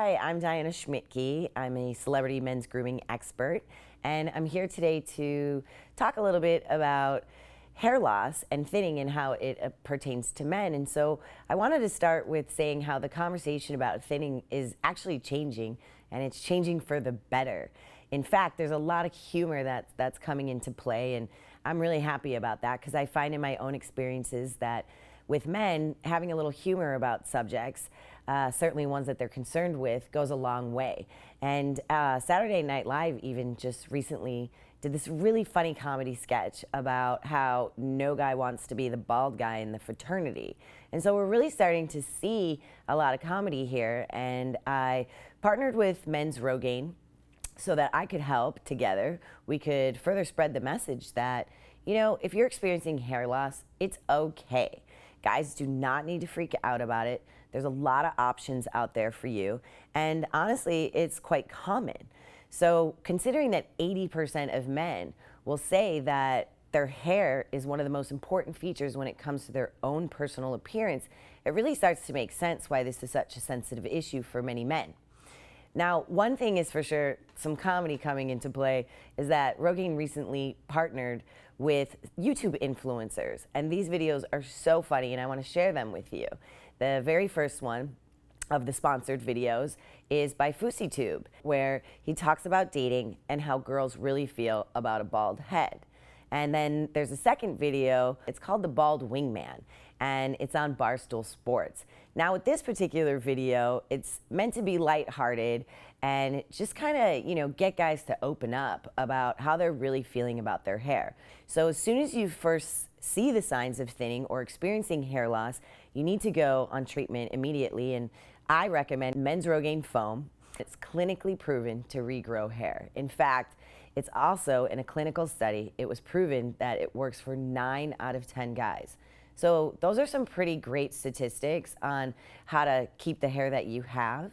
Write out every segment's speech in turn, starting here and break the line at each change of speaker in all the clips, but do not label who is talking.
Hi, I'm Diana Schmidtke. I'm a celebrity men's grooming expert, and I'm here today to talk a little bit about hair loss and thinning and how it pertains to men. And so I wanted to start with saying how the conversation about thinning is actually changing, and it's changing for the better. In fact, there's a lot of humor that's coming into play, and I'm really happy about that because I find in my own experiences that with men, having a little humor about subjects, certainly ones that they're concerned with, goes a long way. And Saturday Night Live even just recently did this really funny comedy sketch about how no guy wants to be the bald guy in the fraternity. And so we're really starting to see a lot of comedy here, and I partnered with Menrogaine so that I could help together. We could further spread the message that, you know, if you're experiencing hair loss, it's okay. Guys do not need to freak out about it. There's a lot of options out there for you. And honestly, it's quite common. So considering that 80% of men will say that their hair is one of the most important features when it comes to their own personal appearance, it really starts to make sense why this is such a sensitive issue for many men. Now, one thing is for sure, some comedy coming into play, is that Rogaine recently partnered with YouTube influencers, and these videos are so funny, and I want to share them with you. The very first one of the sponsored videos is by FouseyTube, where he talks about dating and how girls really feel about a bald head. And then there's a second video, it's called The Bald Wingman, and it's on Barstool Sports. Now with this particular video, it's meant to be lighthearted and just kind of, you know, get guys to open up about how they're really feeling about their hair. So as soon as you first see the signs of thinning or experiencing hair loss, you need to go on treatment immediately, and I recommend Menrogaine foam. It's clinically proven to regrow hair. In fact, it's also in a clinical study, it was proven that it works for 9 out of 10 guys. So those are some pretty great statistics on how to keep the hair that you have.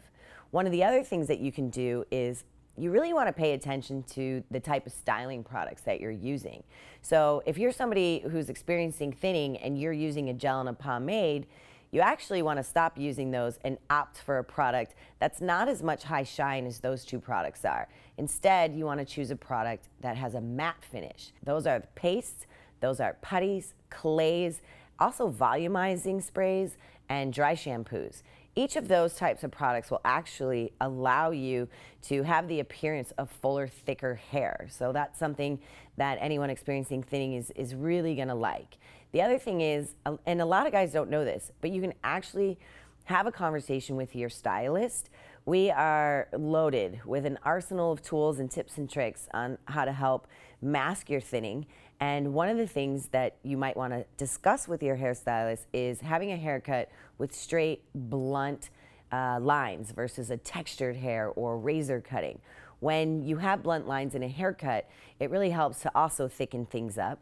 One of the other things that you can do is you really want to pay attention to the type of styling products that you're using. So if you're somebody who's experiencing thinning and you're using a gel and a pomade, you actually want to stop using those and opt for a product that's not as much high shine as those two products are. Instead, you want to choose a product that has a matte finish. Those are the pastes, those are putties, clays, also volumizing sprays, and dry shampoos. Each of those types of products will actually allow you to have the appearance of fuller, thicker hair. So that's something that anyone experiencing thinning is really gonna like. The other thing is, and a lot of guys don't know this, but you can actually have a conversation with your stylist. We are loaded with an arsenal of tools and tips and tricks on how to help mask your thinning. And one of the things that you might want to discuss with your hairstylist is having a haircut with straight, blunt lines versus a textured hair or razor cutting. When you have blunt lines in a haircut, it really helps to also thicken things up.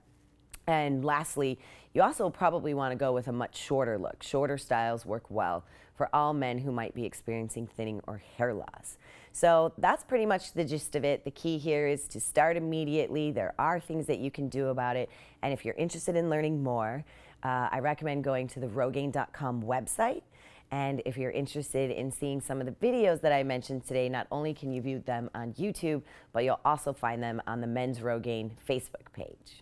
And lastly, you also probably want to go with a much shorter look. Shorter styles work well for all men who might be experiencing thinning or hair loss. So that's pretty much the gist of it. The key here is to start immediately. There are things that you can do about it. And if you're interested in learning more, I recommend going to the Rogaine.com website. And if you're interested in seeing some of the videos that I mentioned today, not only can you view them on YouTube, but you'll also find them on the Men's Rogaine Facebook page.